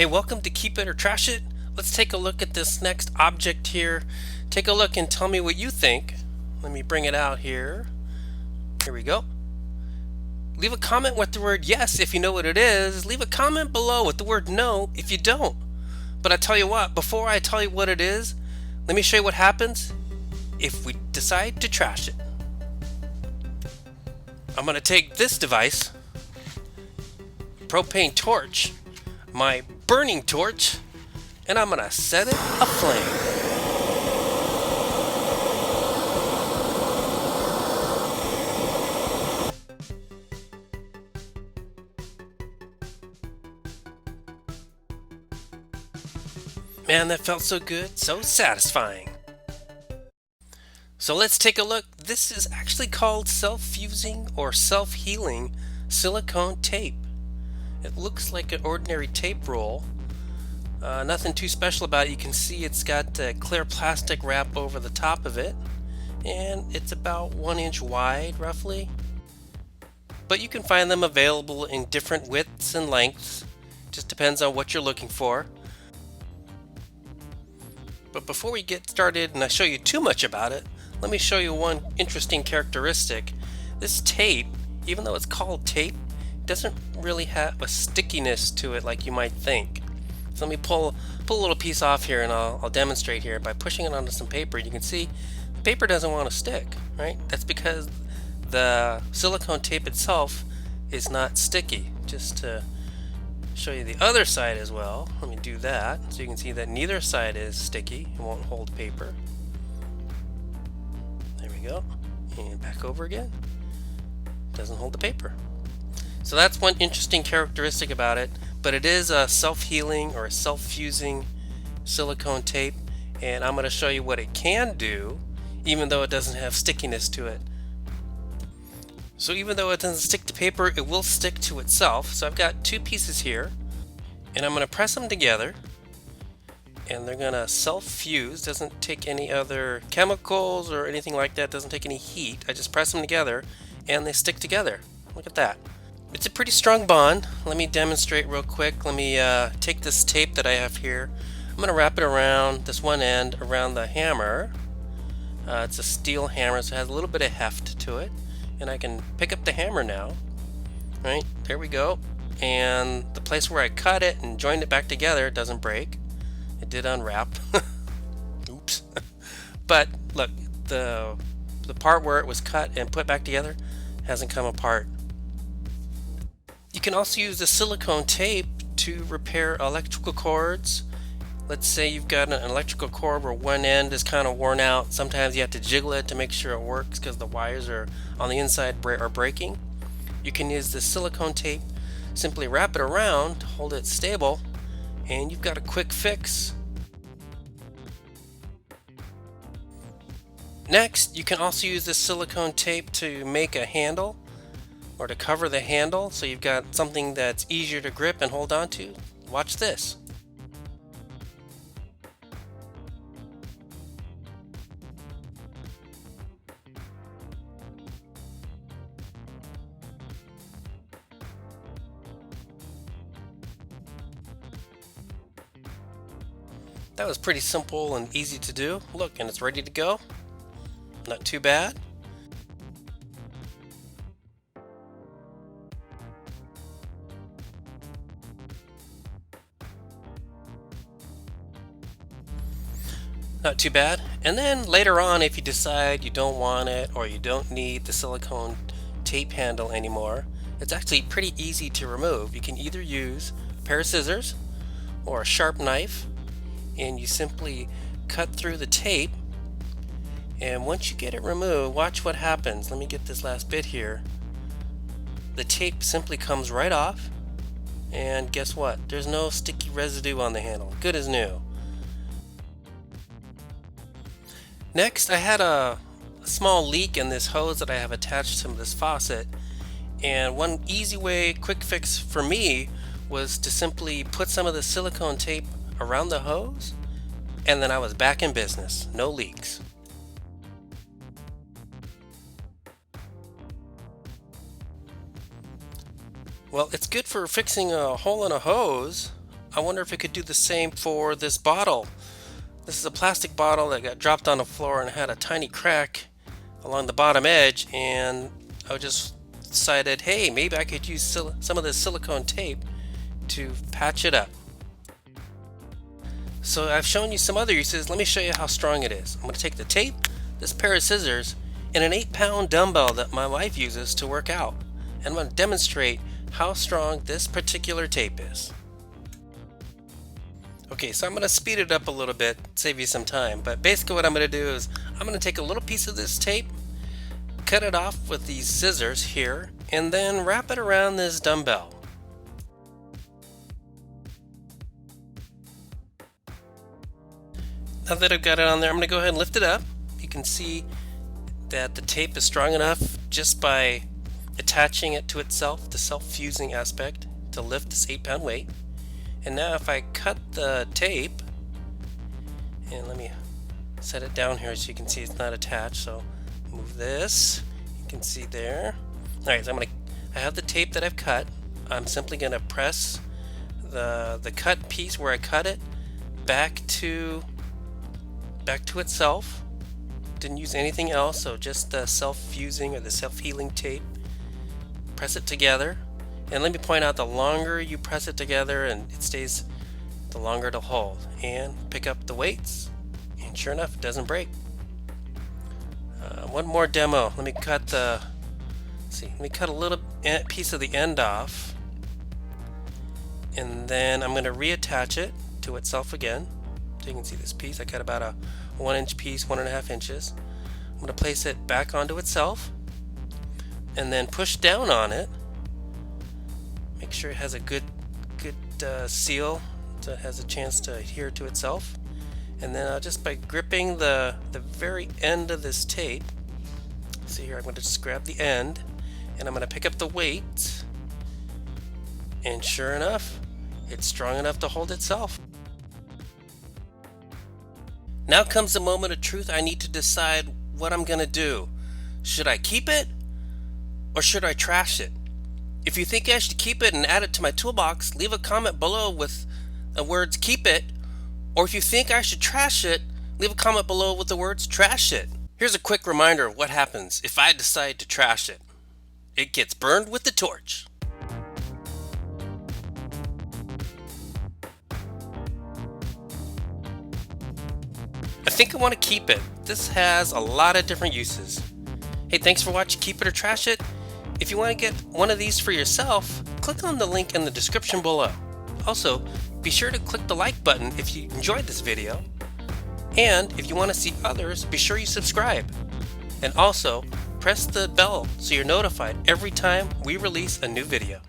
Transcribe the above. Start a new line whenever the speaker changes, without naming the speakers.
Hey, welcome to Keep It or Trash It. Let's take a look at this next object here. Take a look and tell me what you think. Let me bring it out here. Here we go. Leave a comment with the word yes if you know what it is. Leave a comment below with the word no if you don't. But I tell you what, before I tell you what it is, let me show you what happens if we decide to trash it. I'm going to take this device, propane torch, my burning torch, and I'm going to set it aflame. Man, that felt so good, so satisfying. So let's take a look. This is actually called self-fusing or self-healing silicone tape. It looks like an ordinary tape roll. Nothing too special about it. You can see it's got a clear plastic wrap over the top of it, and it's about 1 inch wide roughly. But you can find them available in different widths and lengths. Just depends on what you're looking for. But before we get started and I show you too much about it, let me show you one interesting characteristic. This tape, even though it's called tape, doesn't really have a stickiness to it like you might think. So let me pull a little piece off here, and I'll demonstrate here by pushing it onto some paper. You can see the paper doesn't want to stick, right? That's because the silicone tape itself is not sticky. Just to show you the other side as well, let me do that so you can see that neither side is sticky. It won't hold paper. There we go. And back over again. Doesn't hold the paper. So that's one interesting characteristic about it, but it is a self-healing or a self-fusing silicone tape, and I'm going to show you what it can do even though it doesn't have stickiness to it. So even though it doesn't stick to paper, it will stick to itself. So I've got two pieces here, and I'm going to press them together, and they're going to self-fuse. Doesn't take any other chemicals or anything like that. Doesn't take any heat. I just press them together and they stick together. Look at that. It's a pretty strong bond. Let me demonstrate real quick. Let me take this tape that I have here. I'm going to wrap it around this one end around the hammer. It's a steel hammer, so it has a little bit of heft to it. And I can pick up the hammer now. Right, there we go. And the place where I cut it and joined it back together, it doesn't break. It did unwrap. Oops. But look, the part where it was cut and put back together hasn't come apart. You can also use the silicone tape to repair electrical cords. Let's say you've got an electrical cord where one end is kind of worn out. Sometimes you have to jiggle it to make sure it works because the wires are on the inside are breaking. You can use the silicone tape, simply wrap it around, hold it stable, and you've got a quick fix. Next, you can also use the silicone tape to make a handle or to cover the handle, so you've got something that's easier to grip and hold on to. Watch this. That was pretty simple and easy to do. Look, and it's ready to go. Not too bad. Not too bad. And then later on, if you decide you don't want it or you don't need the silicone tape handle anymore, it's actually pretty easy to remove. You can either use a pair of scissors or a sharp knife, and you simply cut through the tape, and once you get it removed, watch what happens. Let me get this last bit here. The tape simply comes right off, and guess what? There's no sticky residue on the handle. Good as new. Next, I had a small leak in this hose that I have attached to this faucet, and one easy way, quick fix for me was to simply put some of the silicone tape around the hose, and then I was back in business. No leaks. Well, it's good for fixing a hole in a hose, I wonder if it could do the same for this bottle. This is a plastic bottle that got dropped on the floor and had a tiny crack along the bottom edge, and I just decided, hey, maybe I could use some of this silicone tape to patch it up. So I've shown you some other uses. Let me show you how strong it is. I'm going to take the tape, this pair of scissors, and an 8-pound dumbbell that my wife uses to work out. And I'm going to demonstrate how strong this particular tape is. Okay, so I'm going to speed it up a little bit, save you some time. But basically what I'm going to do is I'm going to take a little piece of this tape, cut it off with these scissors here, and then wrap it around this dumbbell. Now that I've got it on there, I'm going to go ahead and lift it up. You can see that the tape is strong enough just by attaching it to itself, the self-fusing aspect, to lift this 8-pound weight. And now if I cut the tape, and let me set it down here so you can see it's not attached, so move this, you can see there. Alright, so I have the tape that I've cut. I'm simply going to press the cut piece where I cut it back to itself. Didn't use anything else, so just the self-fusing or the self-healing tape. Press it together, and let me point out, the longer you press it together and it stays, the longer it'll hold. And pick up the weights, and sure enough, it doesn't break. One more demo. Let me cut a little piece of the end off, and then I'm going to reattach it to itself again. So you can see this piece, I cut about a 1-inch piece, 1.5 inches. I'm going to place it back onto itself and then push down on it. Make sure it has a good seal so it has a chance to adhere to itself. And then just by gripping the very end of this tape, see here, I'm going to just grab the end and I'm going to pick up the weight, and sure enough, it's strong enough to hold itself. Now comes the moment of truth. I need to decide what I'm going to do. Should I keep it or should I trash it? If you think I should keep it and add it to my toolbox, leave a comment below with the words keep it. Or if you think I should trash it, leave a comment below with the words trash it. Here's a quick reminder of what happens if I decide to trash it. It gets burned with the torch. I think I want to keep it. This has a lot of different uses. Hey, thanks for watching Keep It or Trash It. If you want to get one of these for yourself, click on the link in the description below. Also, be sure to click the like button if you enjoyed this video. And if you want to see others, be sure you subscribe. And also, press the bell so you're notified every time we release a new video.